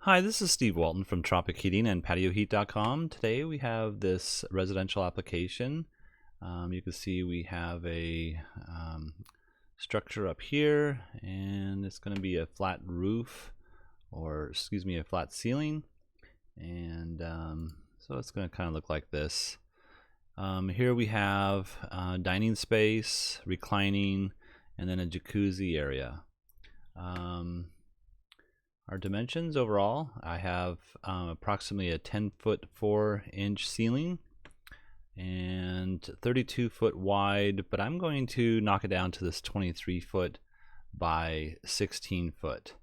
Hi, this is Steve Walton from Tropic Heating and PatioHeat.com. Today we have this residential application. You can see we have a structure up here, and it's going to be a flat roof, or excuse me, a flat ceiling. And so it's going to kind of look like this. Here we have dining space, reclining, and then a jacuzzi area. Our dimensions overall, I have approximately a 10-foot 4-inch ceiling and 32-foot wide, but I'm going to knock it down to this 23-foot by 16-foot.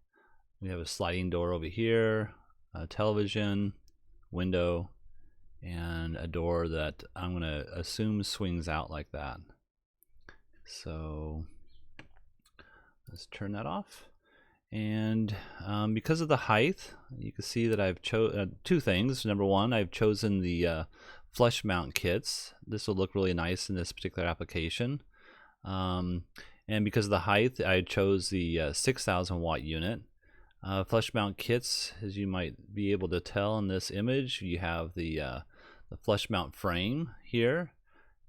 We have a sliding door over here, a television, window, and a door that I'm going to assume swings out like that. So let's turn that off. And because of the height, you can see that I've chosen two things. Number one, I've chosen the flush mount kits. This will look really nice in this particular application. And because of the height, I chose the 6,000 watt unit. Flush mount kits, as you might be able to tell in this image, you have the flush mount frame here,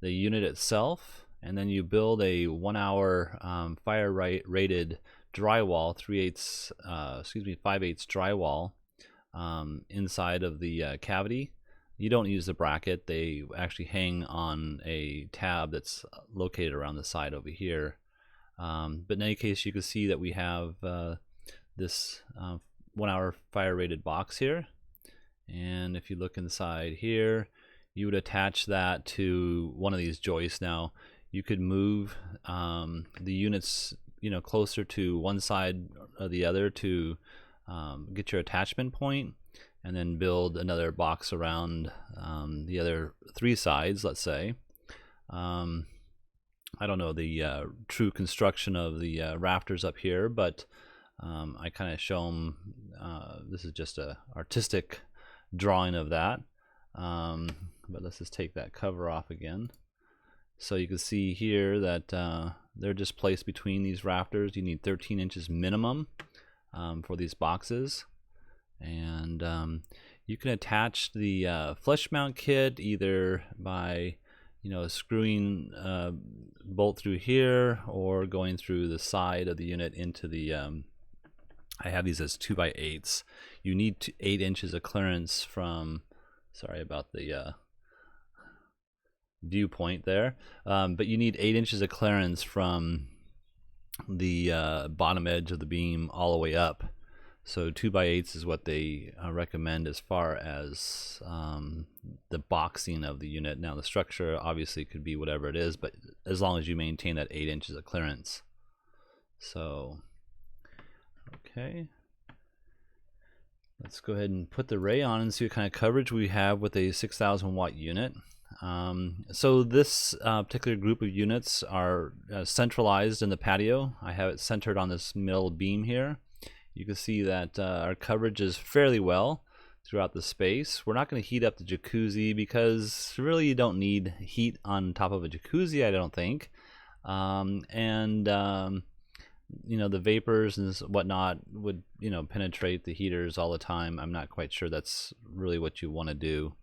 the unit itself, and then you build a 1-hour fire rated drywall, 5/8 drywall inside of the cavity. You don't use the bracket. They actually hang on a tab that's located around the side over here. But in any case, you can see that we have this 1-hour fire rated box here. And if you look inside here, you would attach that to one of these joists. Now, you could move the units closer to one side or the other to get your attachment point, and then build another box around the other 3 sides, let's say. I don't know the true construction of the rafters up here, but I kind of show them. This is just a artistic drawing of that. But let's just take that cover off again. So you can see here that they're just placed between these rafters. You need 13 inches minimum for these boxes. And you can attach the flush mount kit either by screwing a bolt through here, or going through the side of the unit into the I have these as 2x8s. You need 8 inches of clearance from, sorry about the viewpoint there, but you need 8 inches of clearance from the bottom edge of the beam all the way up. So 2x8s is what they recommend as far as the boxing of the unit. Now the structure obviously could be whatever it is, but as long as you maintain that 8 inches of clearance. So okay, let's go ahead and put the array on and see what kind of coverage we have with a 6,000 watt unit. So this particular group of units are centralized in the patio. I have it centered on this middle beam here. You can see that our coverage is fairly well throughout the space. We're not going to heat up the jacuzzi because really you don't need heat on top of a jacuzzi, I don't think. The vapors and whatnot would penetrate the heaters all the time. I'm not quite sure that's really what you want to do.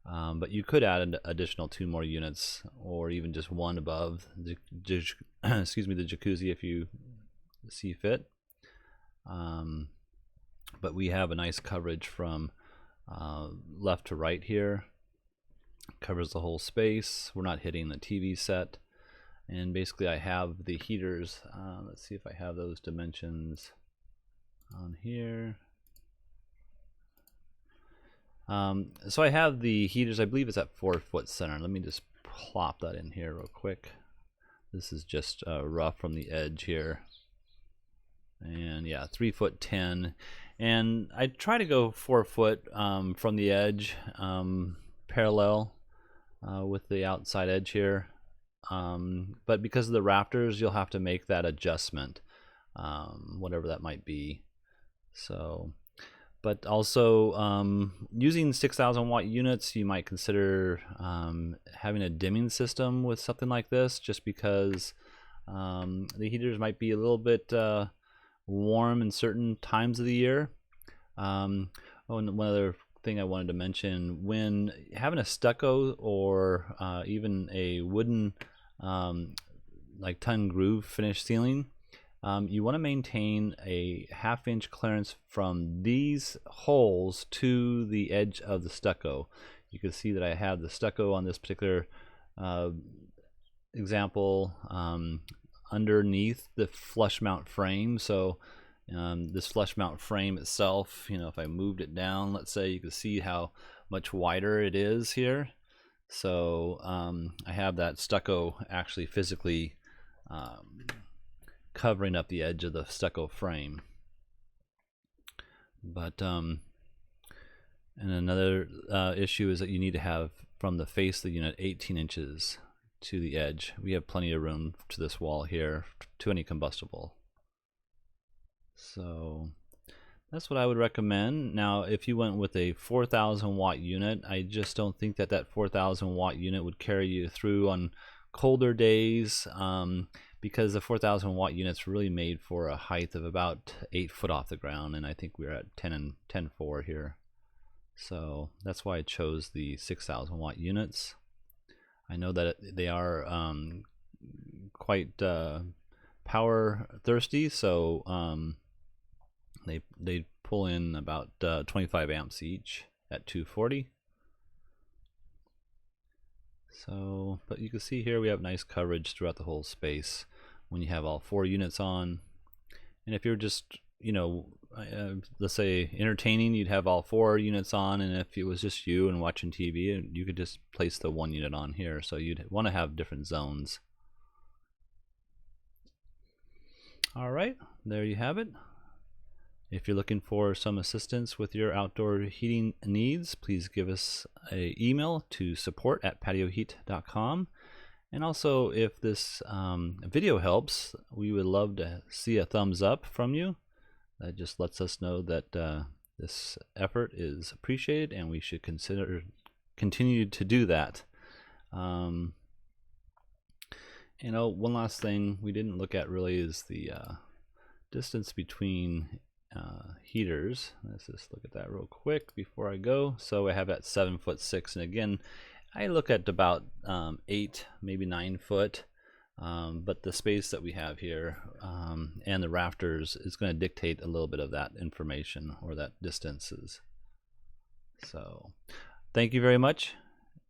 But you could add an additional 2 more units, or even just one above the jacuzzi if you see fit. But we have a nice coverage from left to right here. Covers the whole space. We're not hitting the TV set. And basically I have the heaters. Let's see if I have those dimensions on here. So I have the heaters, I believe it's at 4-foot center. Let me just plop that in here real quick. This is just rough from the edge here. And yeah, 3'10". And I try to go 4 foot from the edge, parallel with the outside edge here. But because of the rafters, you'll have to make that adjustment, whatever that might be. So, but also using 6,000 watt units, you might consider having a dimming system with something like this, just because the heaters might be a little bit warm in certain times of the year. Oh, and one other thing I wanted to mention, when having a stucco or even a wooden like tongue groove finish ceiling, you want to maintain a 1/2 inch clearance from these holes to the edge of the stucco. You can see that I have the stucco on this particular example underneath the flush mount frame. So this flush mount frame itself, if I moved it down, let's say, you can see how much wider it is here. So I have that stucco actually physically covering up the edge of the stucco frame. But and another issue is that you need to have from the face of the unit 18 inches to the edge. We have plenty of room to this wall here to any combustible. So that's what I would recommend. Now, if you went with a 4,000 watt unit, I just don't think that that 4,000 watt unit would carry you through on colder days, because the 4,000 watt unit's really made for a height of about 8 foot off the ground, and I think we're at 10.4 here. So that's why I chose the 6,000 watt units. I know that they are quite power thirsty, so they pull in about 25 amps each at 240. So, but you can see here we have nice coverage throughout the whole space when you have all 4 units on. And if you're just, let's say entertaining, you'd have all 4 units on, and if it was just you and watching TV, you could just place the 1 unit on here. So you'd want to have different zones. All right, there you have it. If you're looking for some assistance with your outdoor heating needs, please give us an email to support@patioheat.com. And also, if this video helps, we would love to see a thumbs up from you. That just lets us know that this effort is appreciated and we should continue to do that. One last thing we didn't look at really is the distance between heaters. Let's just look at that real quick before I go. So I have at 7'6", and again, I look at about 8, maybe 9 foot. But the space that we have here and the rafters is going to dictate a little bit of that information or that distances. So thank you very much.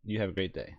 You have a great day.